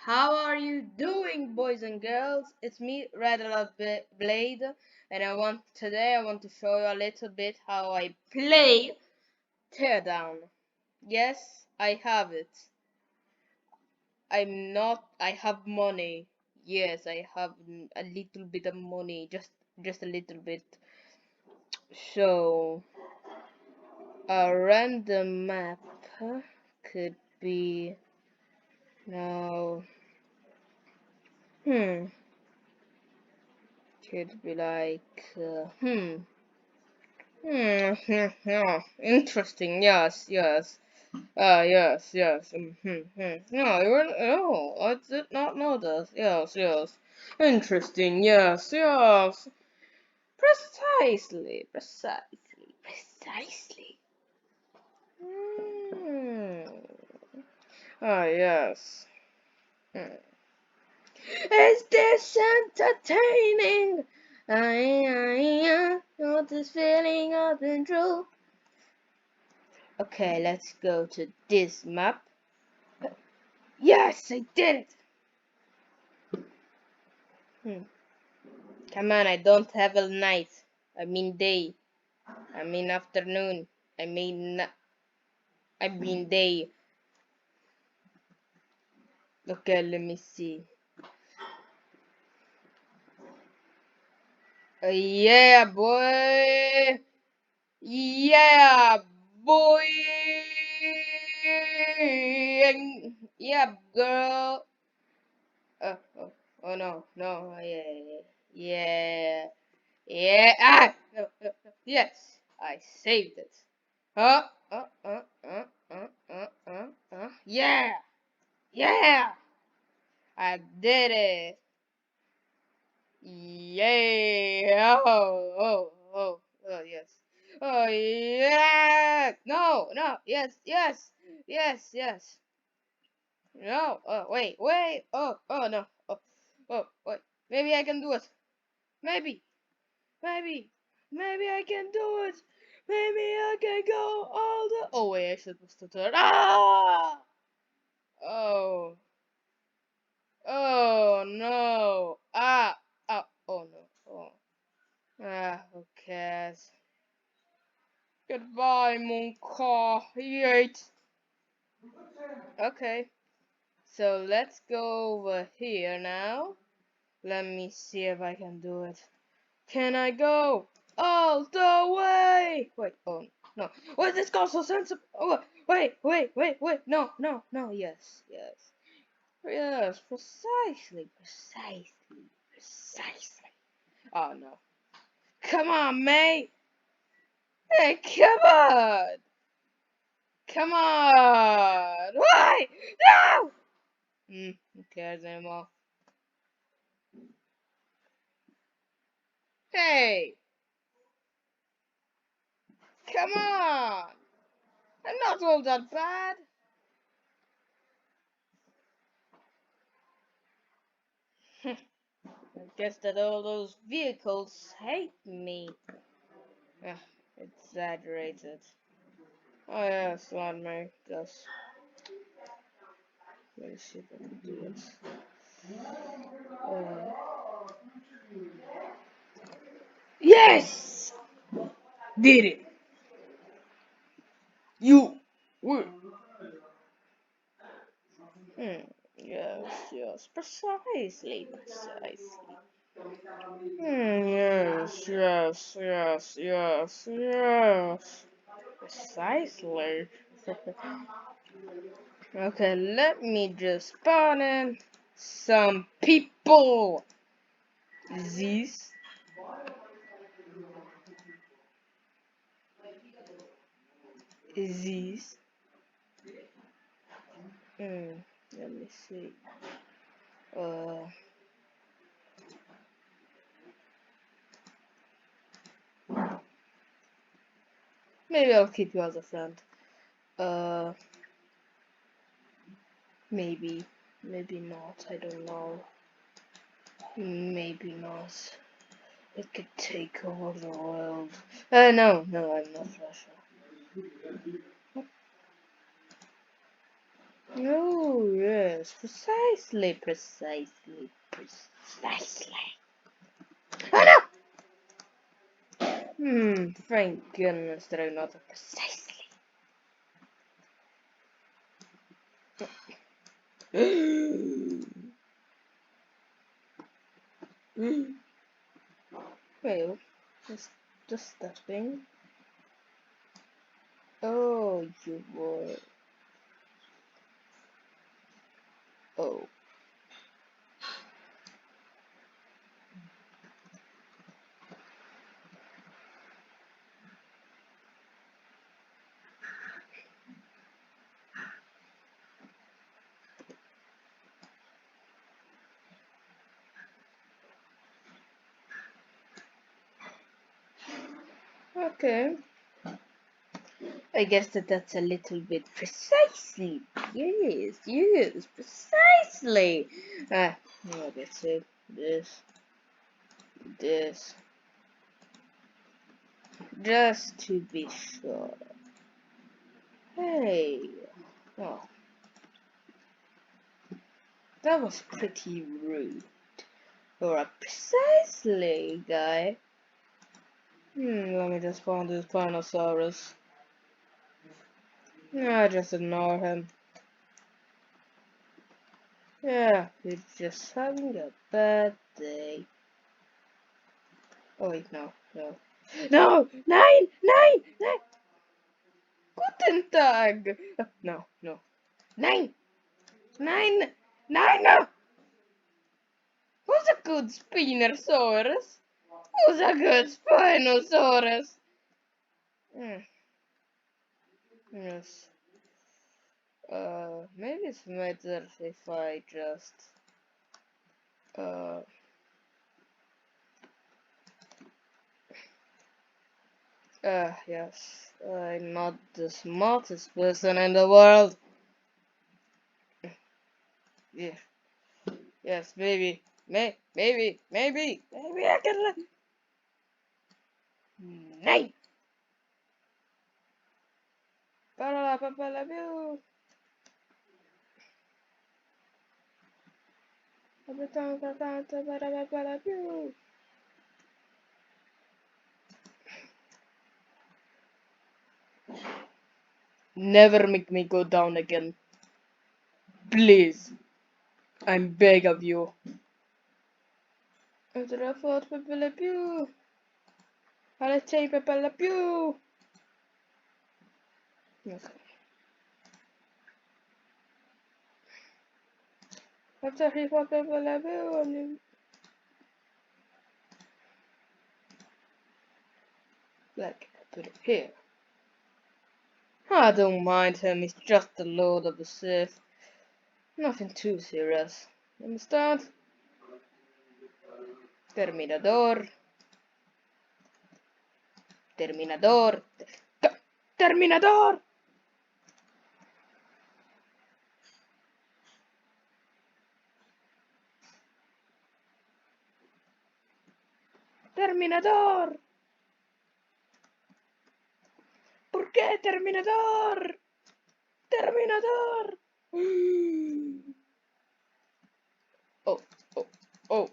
How are you doing, boys and girls? It's me, Red Alert Blade, and today I want to show you a little bit how I play Teardown. Yes, I have it. I have money. Yes, I have a little bit of money, just a little bit. So, a random map could be now. Hmm. Could be like. Yeah, interesting. Yes, yes. Yes, yes. No, no, I did not know this. Yes, yes. Interesting. Yes, yes. Precisely, precisely, precisely. Hmm. Yes. Hmm. Is this entertaining? Not this feeling of control. Okay, let's go to this map. Yes, I did it! Come on, I don't have a night. I mean day. I mean afternoon. I mean I mean day. Okay, let me see. Yeah, boy. Yeah, boy. Yeah, girl. Oh no, no, yeah, yeah, yeah. No, no, no. Yes, I saved it. Uh, uh, uh, uh, Yeah, yeah, I did it. Yeah. Oh, yes. Oh, yeah. No, no, yes, yes, yes, yes. No, wait. Oh, no. Wait. Maybe I can do it. Maybe, maybe, maybe I can do it. Maybe I can go all the. Oh wait, I should push the turn. Ah! Oh, oh no. Oh no. Oh. Who cares? Goodbye, Monka. Yeet. Okay, so let's go over here now. Let me see if I can do it. Can I go all the way? Wait, oh no. Why is this car so sensitive? Oh, wait. No. Yes. Yes, precisely. Oh no. Come on, mate. Hey, come on. Come on. Why? No. Who cares anymore? Hey, come on. I'm not all that bad. I guess that all those vehicles hate me. Ah, exaggerated. Oh yes, one me. Just let me see if I can do it. Uh, yes, did it. You. Win. Yes, precisely. Yes. Precisely. Okay, let me just spawn in some people. These. These. Let me see. Uh, Maybe I'll keep you as a friend. Uh, maybe not. I don't know. Maybe not. It could take over the world. No, I'm not Russia. No, yeah. Yes, precisely. Oh no! Thank goodness that I'm not a precisely. Well, just that thing. Oh, you were. Oh. Okay. I guess that's a little bit precisely. Yes, precisely. No, that's it. This. Just to be sure. Hey. Oh, that was pretty rude. For a precisely guy. Let me just find this Spinosaurus. I just ignore him. Yeah, he's just having a bad day. Oh wait, no. No! Nine! Guten Tag! No. Nine! No! Who's a good Spinosaurus? Who's a good Spinosaurus? Yes. Maybe it's better if I just, yes. I'm not the smartest person in the world. Yeah. Yes, maybe I can let. Nine! Ba-da-da-ba-ba-la-boo. Ba-da-da-ba-ba-la-boo. Never make me go down again. Please. I'm beg of you. Ba-da-da-ba-ba-la-boo. Ba-da-da-ba-ba-la-boo. Okay. After he ba-ba-la-boo. Like, put it here. I don't mind him, he's just the Lord of the Sith. Nothing too serious. Understand? Terminador. Terminador. Terminador! Terminador! ¿Por qué Terminador? Terminador! Oh, oh, oh.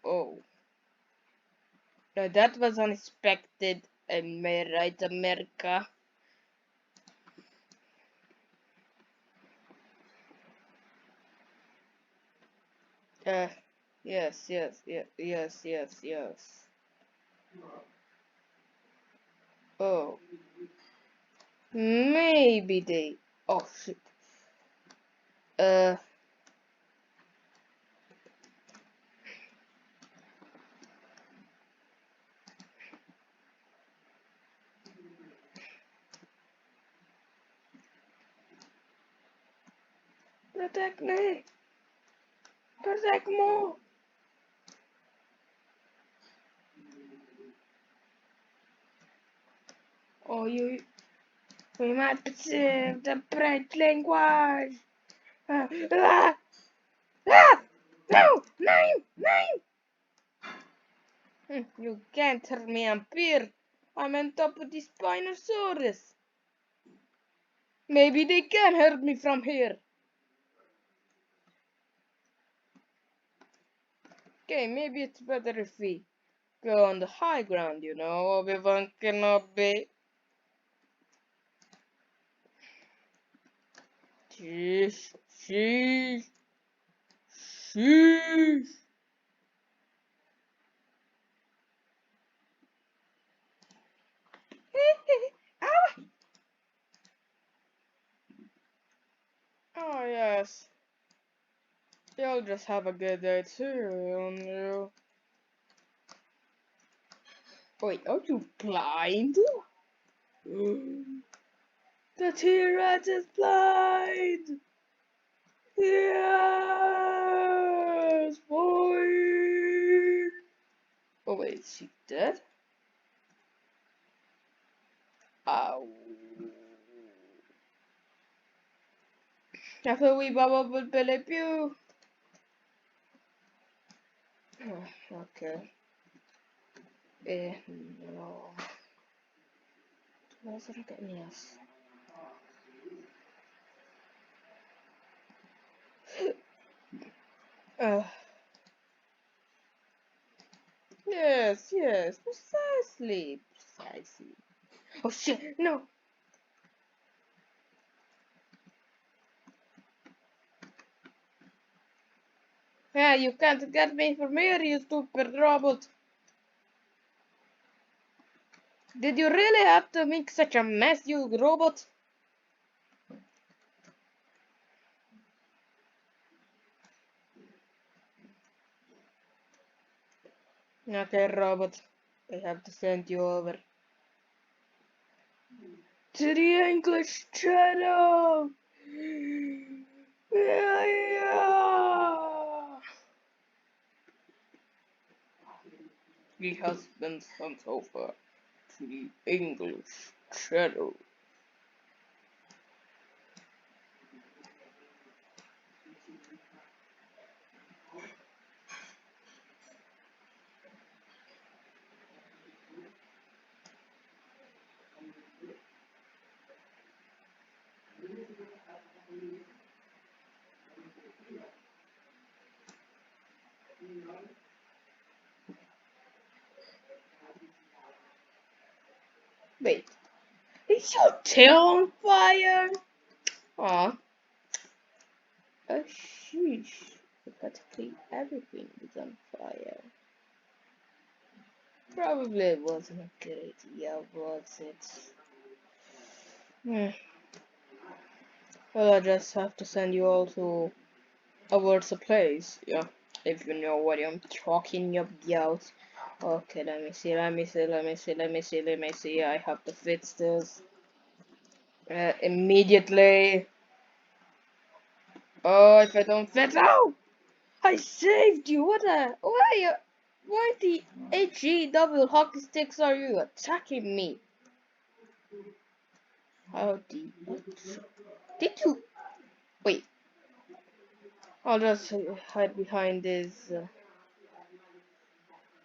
Oh. Now that was unexpected. Am I right, America? Yes. Oh. Maybe they. Oh shit. Protect me! Protect more! Oh, we might perceive the bright language! Ah! No! Nine! You can't hurt me, I'm Pierre! I'm on top of the Spinosaurus. Maybe they can hurt me from here. Okay, maybe it's better if we go on the high ground, you know, Obi-Wan Kenobi. Sheesh, sheesh, sheesh. Ah! Oh yes, you'll just have a good day too, won't you? Wait, are you blind? The T-Rex is blind! Yes, boy! Oh wait, is she dead? Ow. After we bubble with Billy Pew. Okay. No. Where's the rocket? Yes. Uh, yes, precisely. Oh shit, no! Yeah, you can't get me from here, you stupid robot. Did you really have to make such a mess, you robot? Okay, robot. I have to send you over to the English channel. Yeah. He has been sent over to the English channel. Wait, is your tail on fire? Aw. Oh, sheesh. Practically everything is on fire. Probably wasn't a good idea, was it? Hmm. Well, I just have to send you all to towards a place. Yeah, if you know what I'm talking about. Okay, let me see. I have to fix this immediately. Oh, if I don't fix, oh, I saved you. What the? Why the HE hockey sticks are you attacking me? How did you? Wait, I'll just hide behind this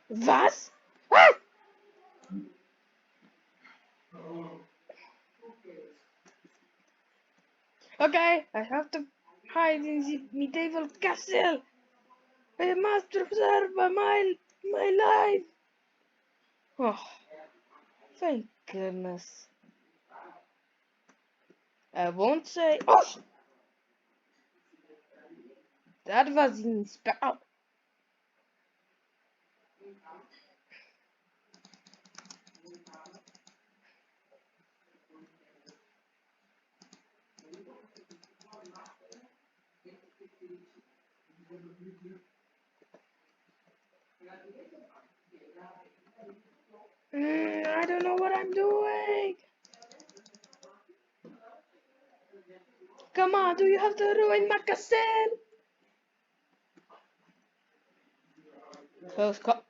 vase. Ah! Okay, I have to hide in the medieval castle. I must preserve my life. Oh, thank goodness. I won't say. Oh, that was inspired. I don't know what I'm doing. Come on, do you have to ruin my castle? Close call.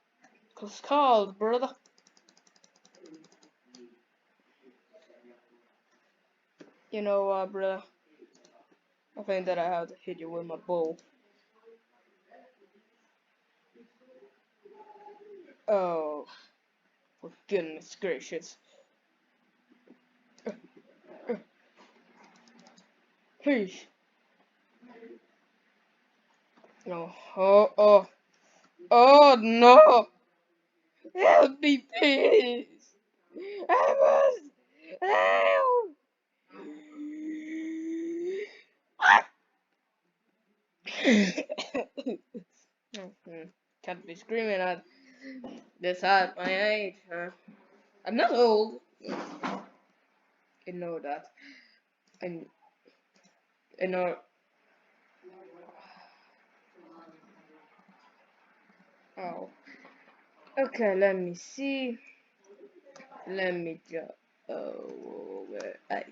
Close call, brother. You know what, brother? I think that I have to hit you with my bow. Oh, Oh, goodness gracious. Please. No. Oh, oh. Oh, no. Help me, please. I must. Help. Can't be screaming at this at my age. I'm not old. I know that. I, I know. Oh. Okay, let me see. Let me just. Oh, right.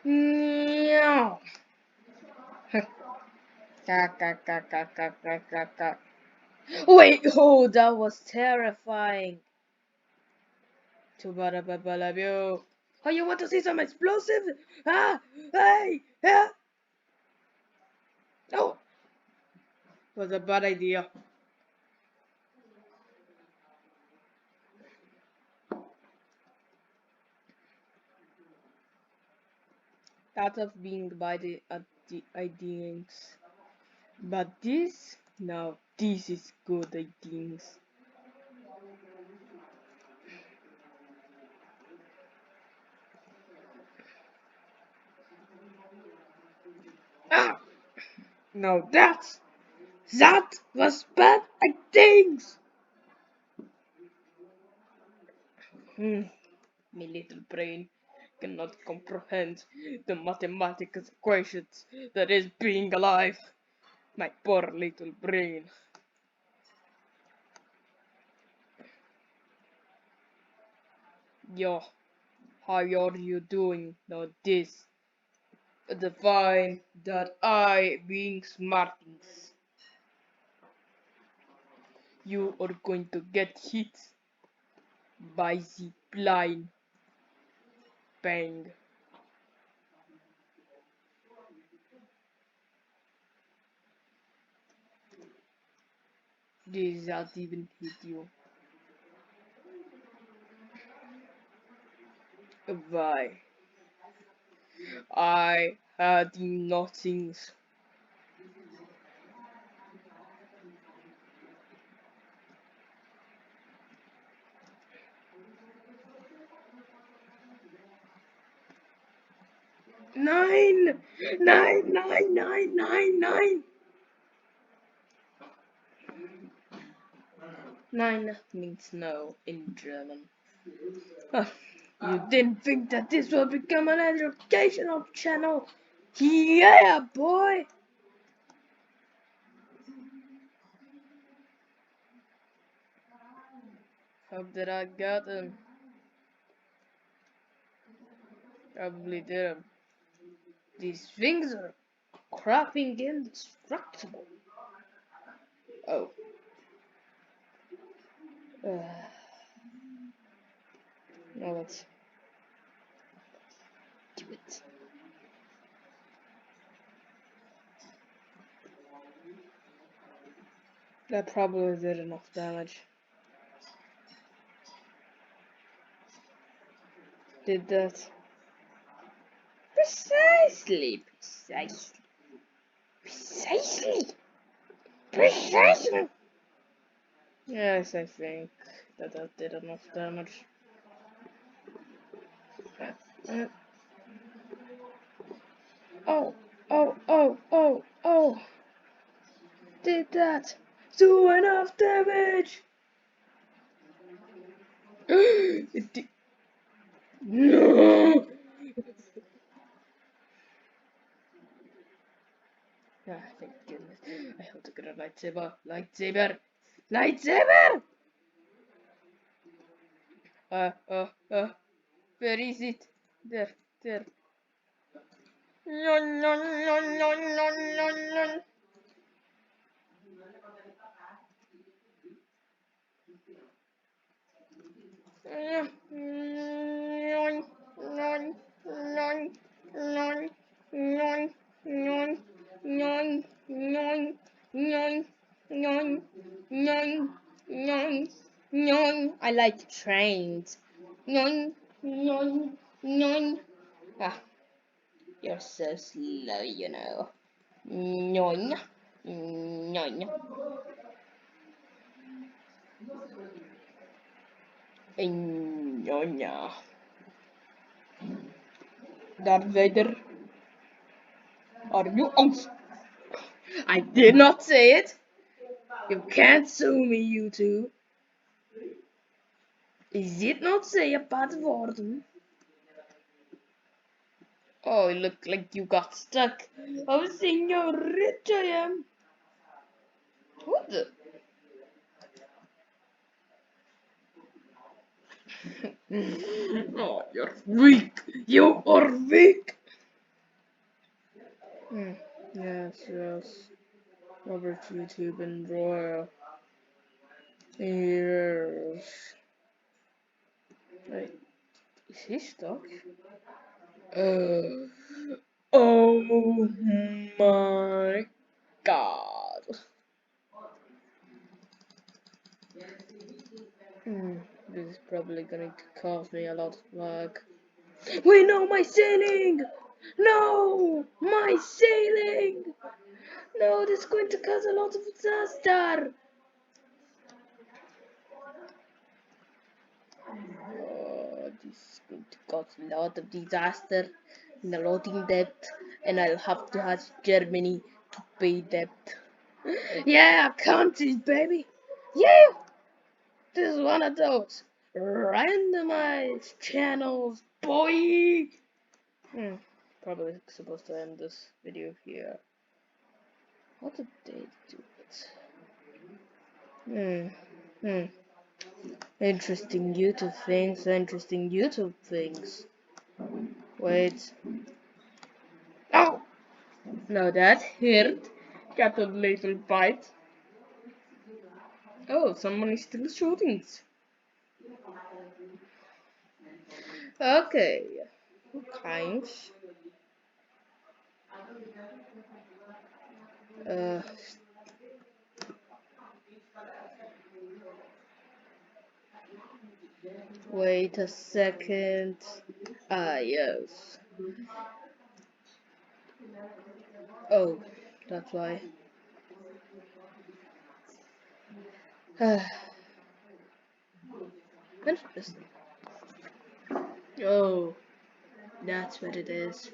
Meow. Wait, oh, that was terrifying. Oh, you want to see some explosives? Ah, hey, yeah. Oh, was a bad idea. That of being by the ideas. But this, no, this is good ideas. Ah, no, that was bad ideas. My little brain cannot comprehend the mathematical equations that is being alive. My poor little brain. Yo, how are you doing? Now this, define that I being smartness. You are going to get hit by the blind bang. This not even hit you. Why? I had nothing. Nine! Nine, nine, nine, nine, nine! Nine means no in German. You didn't think that this would become an educational channel? Yeah, boy! Hope that I got him. Probably did. These things are cropping indestructible. Oh. Now let's do it. That probably did enough damage. Did that? Precisely. Precisely. Yes, I think that did enough damage. Uh, oh, oh. Did that do enough damage? It did. No! Ah, thank goodness. I have to get a lightsaber. Lightsaber! Where is it? There. Yon, yon, yon, yon, yon, yon, yon. Yon, yon, yon, yon, yon, yon, yon, yon, yon, yon, yon, yon, yon. like trains. Nyoing, nyoing, nyoing. Ah, you're so slow, you know. Nyoing, nyoing, nyoing. Darth Vader, are you on? I did not say it. You can't sue me, you two. Is it not say a bad word? Oh, it looked like you got stuck. Oh, senor, rich I am. What the? Oh, you're weak. You are weak. Yes, yes. Robert YouTube and Royal. Yes. Wait, is he stuck? Uh, oh my god. This is probably gonna cost me a lot of lag. Wait, no, my ceiling! No! My ceiling! No, this is going to cause a lot of disaster! Oh, this is going to cause a lot of disaster and a lot in debt, and I'll have to ask Germany to pay debt. Yeah, countries, baby! Yeah! This is one of those randomized channels, boy! Probably supposed to end this video here. What did they do it? Interesting YouTube things, interesting YouTube things. Wait. Oh! No, that hurt. Got a little bite. Oh, someone is still shooting. Okay. Kinds. Uh, wait a second. Ah, yes. Oh, that's why. Interesting. Oh, that's what it is.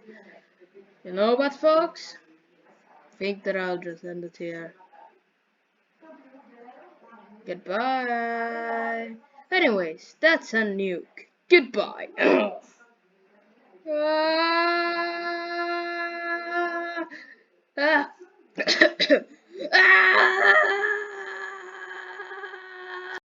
You know what, folks? Think that I'll just end it here. Goodbye. Anyways, that's a nuke. Goodbye. Ah. Ah.